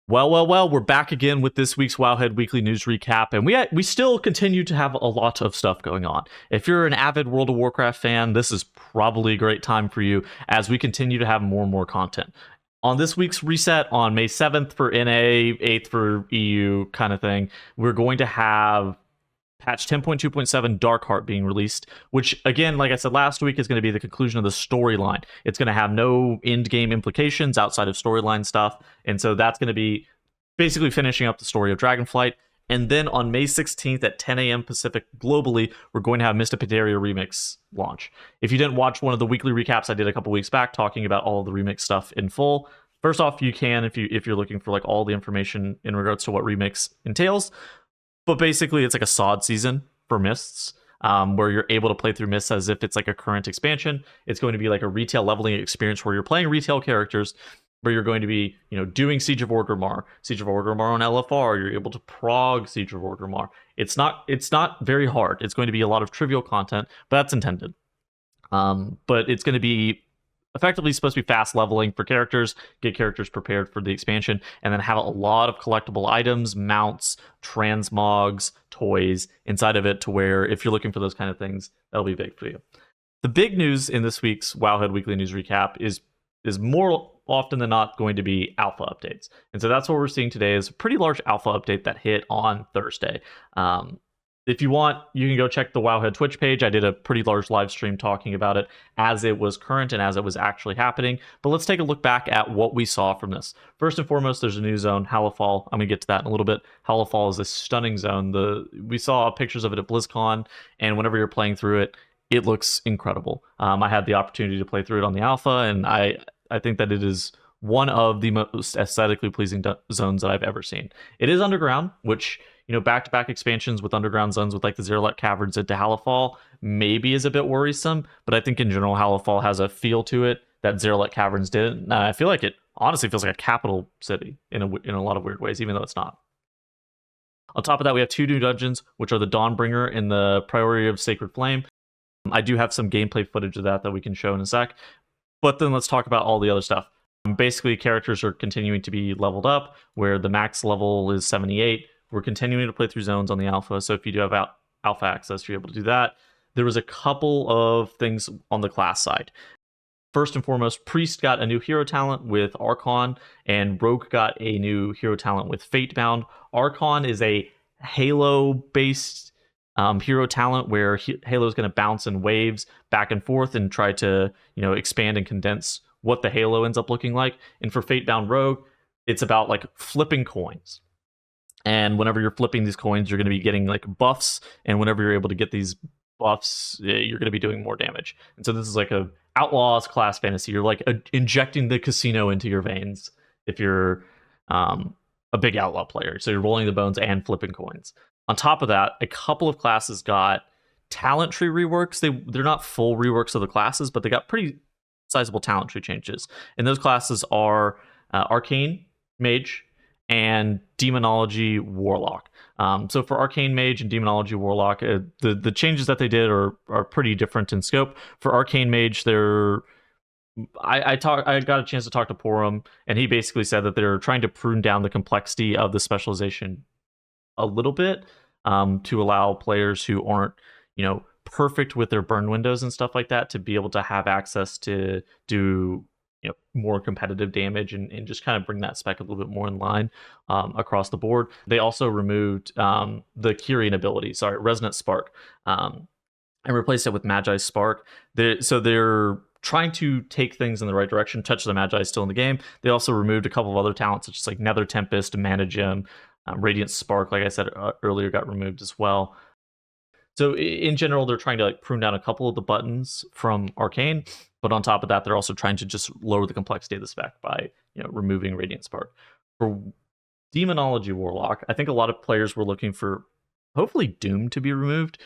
Well, we're back again with this week's Wowhead Weekly News Recap, and we still continue to have a lot of stuff going on. If you're an avid World of Warcraft fan, this is probably a great time for you as we continue to have more and more content. On this week's reset on May 7th for NA, 8th for EU kind of thing, we're going to have patch 10.2.7 Darkheart being released, which again, like I said last week, is going to be the conclusion of the storyline. It's going to have no end game implications outside of storyline stuff, and so that's going to be basically finishing up the story of Dragonflight. And then on May 16th at 10 a.m. Pacific globally, we're going to have Mists of Pandaria Remix launch. If you didn't watch one of the weekly recaps I did a couple weeks back talking about all of the remix stuff in full, first off, you can if you're looking for like all the information in regards to what remix entails. But basically, it's like a sod season for Mists, where you're able to play through Mists as if it's like a current expansion. It's going to be like a retail leveling experience where you're playing retail characters, where you're going to be, doing Siege of Orgrimmar on LFR. You're able to prog Siege of Orgrimmar. It's not very hard. It's going to be a lot of trivial content, but that's intended. But it's going to be effectively supposed to be fast leveling for characters, get characters prepared for the expansion, and then have a lot of collectible items, mounts, transmogs, toys inside of it, to where if you're looking for those kind of things, that'll be big for you. The big news in this week's Wowhead Weekly News Recap is more often than not going to be alpha updates. And so that's what we're seeing today, is a pretty large alpha update that hit on Thursday. If you want, you can go check the Wowhead Twitch page. I did a pretty large live stream talking about it as it was current and as it was actually happening. But let's take a look back at what we saw from this. First and foremost, there's a new zone, Halifal. I'm going to get to that in a little bit. Halifal is a stunning zone. We saw pictures of it at BlizzCon, and whenever you're playing through it, it looks incredible. I had the opportunity to play through it on the alpha, and I think that it is one of the most aesthetically pleasing zones that I've ever seen. It is underground, which, back-to-back expansions with underground zones with like the Zerlet Caverns into Halifal maybe is a bit worrisome, but I think in general Halifal has a feel to it that Zerlet Caverns did. I feel like it honestly feels like a capital city in a lot of weird ways, even though it's not. On top of that, we have two new dungeons, which are the Dawnbringer and the Priority of Sacred Flame. I do have some gameplay footage of that we can show in a sec, but then let's talk about all the other stuff. Basically, characters are continuing to be leveled up, where the max level is 78. We're continuing to play through zones on the alpha, so if you do have alpha access, you're able to do that. There was a couple of things on the class side. First and foremost, Priest got a new hero talent with Archon, and Rogue got a new hero talent with Fatebound. Archon is a Halo-based hero talent where Halo is going to bounce in waves back and forth and try to, expand and condense what the Halo ends up looking like. And for Fatebound Rogue, it's about like flipping coins. And whenever you're flipping these coins, you're going to be getting like buffs. And whenever you're able to get these buffs, you're going to be doing more damage. And so this is like a Outlaws class fantasy. You're like injecting the casino into your veins if you're a big Outlaw player. So you're rolling the bones and flipping coins. On top of that, a couple of classes got talent tree reworks. They're not full reworks of the classes, but they got pretty sizable talent tree changes. And those classes are Arcane Mage and Demonology Warlock. So for Arcane Mage and Demonology Warlock, the changes that they did are pretty different in scope. For Arcane Mage, I got a chance to talk to Porum, and he basically said that they're trying to prune down the complexity of the specialization a little bit, to allow players who aren't, perfect with their burn windows and stuff like that to be able to have access to do more competitive damage and just kind of bring that spec a little bit more in line across the board. They also removed the Kyrian ability, Resonant Spark, and replaced it with Magi's Spark. They're trying to take things in the right direction. Touch of the Magi is still in the game. They also removed a couple of other talents, such as like Nether Tempest, Mana Gem, Radiant Spark, like I said earlier, got removed as well. So in general, they're trying to like prune down a couple of the buttons from Arcane, but on top of that, they're also trying to just lower the complexity of the spec by removing Radiant Spark. For Demonology Warlock, I think a lot of players were looking for hopefully Doom to be removed,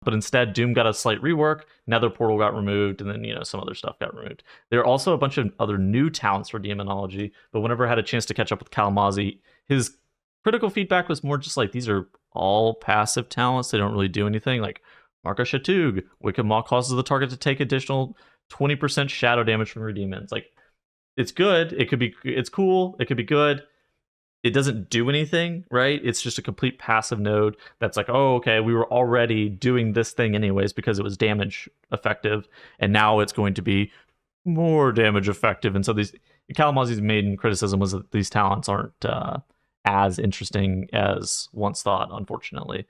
but instead Doom got a slight rework, Nether Portal got removed, and then some other stuff got removed. There are also a bunch of other new talents for Demonology, but whenever I had a chance to catch up with Kalamazi, his critical feedback was more just like, these are all passive talents. They don't really do anything. Like Marka Shatug, Wicked Maw causes the target to take additional 20% shadow damage from your demons. Like, it's good. It's cool. It could be good. it doesn't do anything, right? It's just a complete passive node that's like, oh, okay, we were already doing this thing anyways because it was damage effective, and now it's going to be more damage effective. And so these Kalamazi's main criticism was that these talents aren't as interesting as once thought, unfortunately.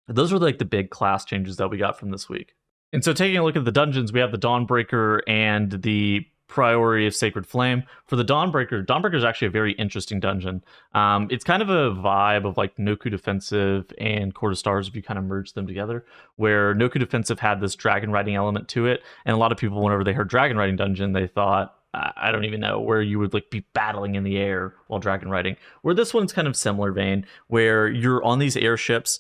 Those were like the big class changes that we got from this week. And so taking a look at the dungeons, we have the Dawnbreaker and the Priority of Sacred Flame. For the Dawnbreaker is actually a very interesting dungeon. It's kind of a vibe of like Noku Defensive and Court of Stars if you kind of merge them together, where Noku Defensive had this dragon riding element to it, and a lot of people, whenever they heard dragon riding dungeon, they thought, I don't even know, where you would like be battling in the air while dragon riding. Where this one's kind of similar vein, where you're on these airships,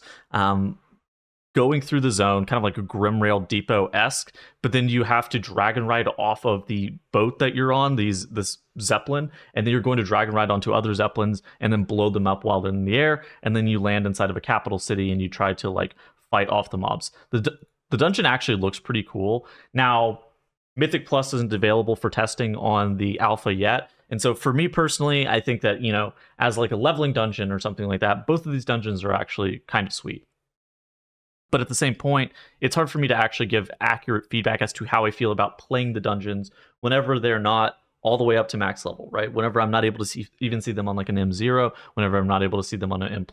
going through the zone, kind of like a Grimrail Depot-esque, but then you have to dragon ride off of the boat that you're on, this Zeppelin, and then you're going to dragon ride onto other Zeppelins and then blow them up while they're in the air, and then you land inside of a capital city and you try to like fight off the mobs. The dungeon actually looks pretty cool. Now, Mythic Plus isn't available for testing on the alpha yet, and so for me personally, I think that, as like a leveling dungeon or something like that, both of these dungeons are actually kind of sweet. But at the same point, it's hard for me to actually give accurate feedback as to how I feel about playing the dungeons whenever they're not all the way up to max level, right? Whenever I'm not able to even see them on like an M0, whenever I'm not able to see them on an M+,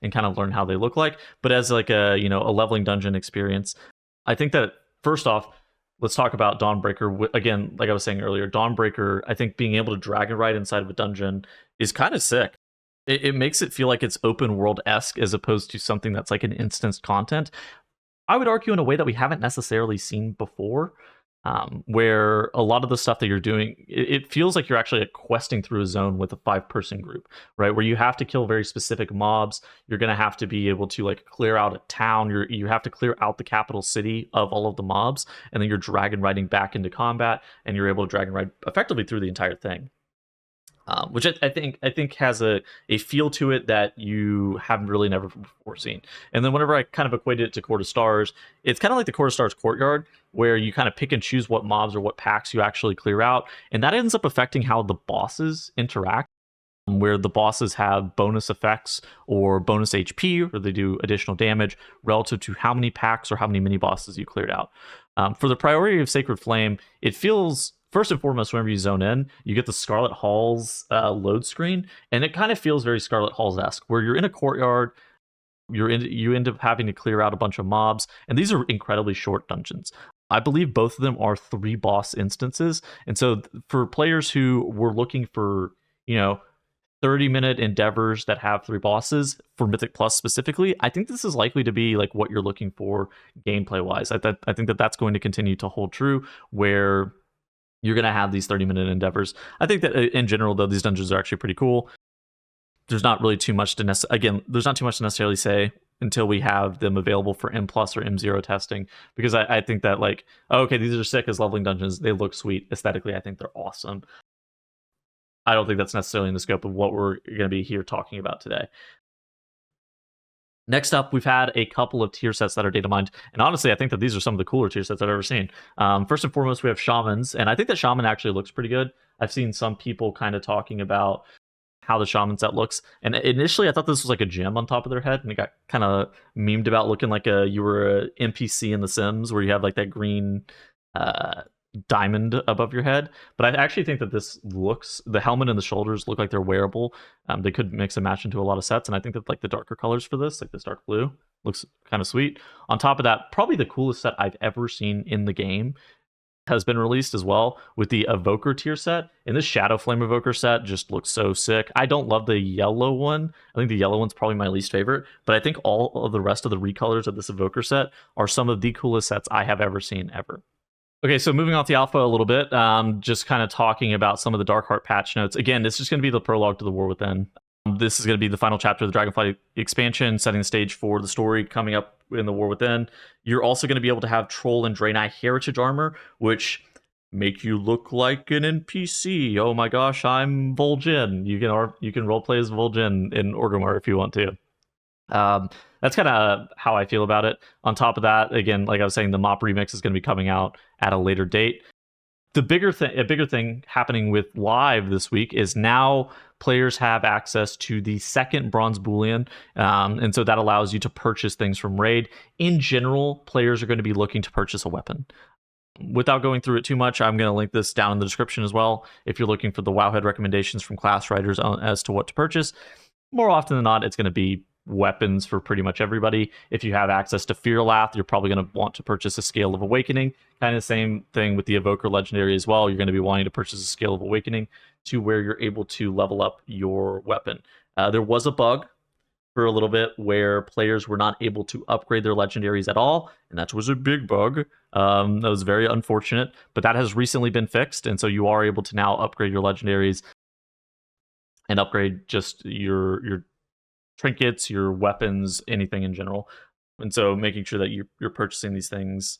and kind of learn how they look like. But as like a leveling dungeon experience, I think that first off, let's talk about Dawnbreaker. Again, like I was saying earlier, Dawnbreaker, I think being able to dragon ride inside of a dungeon is kind of sick. It makes it feel like it's open world-esque as opposed to something that's like an instanced content. I would argue in a way that we haven't necessarily seen before, where a lot of the stuff that you're doing, it feels like you're actually questing through a zone with a 5-person group, right? Where you have to kill very specific mobs. You're going to have to be able to like clear out a town. You have to clear out the capital city of all of the mobs, and then you're dragon riding back into combat, and you're able to dragon ride effectively through the entire thing. Which I think has a feel to it that you haven't really never before seen. And then whenever I kind of equated it to Court of Stars, it's kind of like the Court of Stars Courtyard, where you kind of pick and choose what mobs or what packs you actually clear out, and that ends up affecting how the bosses interact, where the bosses have bonus effects or bonus HP, or they do additional damage relative to how many packs or how many mini bosses you cleared out. For the Priority of Sacred Flame, it feels, first and foremost, whenever you zone in, you get the Scarlet Halls load screen, and it kind of feels very Scarlet Halls-esque, where you're in a courtyard, you end up having to clear out a bunch of mobs, and these are incredibly short dungeons. I believe both of them are 3 boss instances, and so for players who were looking for 30-minute endeavors that have 3 bosses for Mythic Plus specifically, I think this is likely to be like what you're looking for gameplay wise. I think that that's going to continue to hold true, where you're going to have these 30-minute endeavors. I think that in general, though, these dungeons are actually pretty cool. There's not really too much to necessarily say until we have them available for M+ or M0 testing, because I think that like, okay, these are sick as leveling dungeons. They look sweet. Aesthetically, I think they're awesome. I don't think that's necessarily in the scope of what we're going to be here talking about today. Next up, we've had a couple of tier sets that are data mined, and honestly, I think that these are some of the cooler tier sets I've ever seen. First and foremost, we have Shamans, and I think that Shaman actually looks pretty good. I've seen some people kind of talking about how the Shaman set looks, and initially I thought this was like a gem on top of their head, and it got kind of memed about looking like you were an NPC in The Sims, where you have like that green diamond above your head. But I actually think that the helmet and the shoulders look like they're wearable. They could mix and match into a lot of sets, and I think that like the darker colors for this, like this dark blue, looks kind of sweet. On top of that, probably the coolest set I've ever seen in the game has been released as well, with the Evoker tier set, and this Shadow Flame Evoker set just looks so sick. I don't love the yellow one. I think the yellow one's probably my least favorite, but I think all of the rest of the recolors of this Evoker set are some of the coolest sets I have ever seen ever. Okay, so moving off the alpha a little bit, just kind of talking about some of the Darkheart patch notes. Again, this is going to be the prologue to the War Within. This is going to be the final chapter of the Dragonflight expansion, setting the stage for the story coming up in the War Within. You're also going to be able to have Troll and Draenei Heritage armor, which make you look like an NPC. Oh my gosh, I'm Vol'jin. You can roleplay as Vol'jin in Orgrimmar if you want to. That's kind of how I feel about it. On top of that, again, like I was saying, the Mop remix is going to be coming out at a later date. a bigger thing happening with live this week is now players have access to the second bronze boolean, and so that allows you to purchase things from raid. In general, players are going to be looking to purchase a weapon. Without going through it too much, I'm going to link this down in the description as well if you're looking for the Wowhead recommendations from class writers as to what to purchase. More often than not, it's going to be weapons for pretty much everybody. If you have access to Fearlath, you're probably going to want to purchase a Scale of Awakening. Kind of the same thing with the Evoker Legendary as well. You're going to be wanting to purchase a Scale of Awakening to where you're able to level up your weapon. There was a bug for a little bit where players were not able to upgrade their legendaries at all, and that was a big bug. That was very unfortunate, but that has recently been fixed, and so you are able to now upgrade your legendaries and upgrade just your trinkets, your weapons, anything in general. And so making sure that you're purchasing these things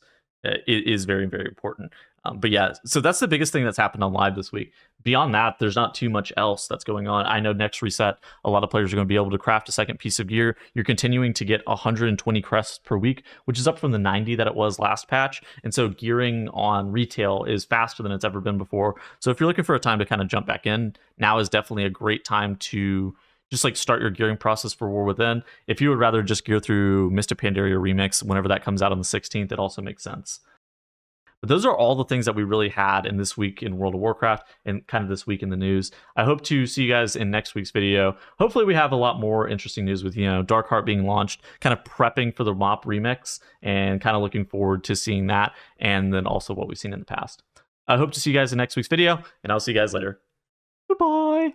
is very, very important. But yeah, so that's the biggest thing that's happened on live this week. Beyond that, there's not too much else that's going on. I know next reset, a lot of players are going to be able to craft a second piece of gear. You're continuing to get 120 crests per week, which is up from the 90 that it was last patch. And so gearing on retail is faster than it's ever been before. So if you're looking for a time to kind of jump back in, now is definitely a great time to just like start your gearing process for War Within. If you would rather just gear through Mystic Pandaria Remix whenever that comes out on the 16th, it also makes sense. But those are all the things that we really had in this week in World of Warcraft and kind of this week in the news. I hope to see you guys in next week's video. Hopefully we have a lot more interesting news with, Darkheart being launched, kind of prepping for the MOP remix and kind of looking forward to seeing that, and then also what we've seen in the past. I hope to see you guys in next week's video, and I'll see you guys later. Goodbye.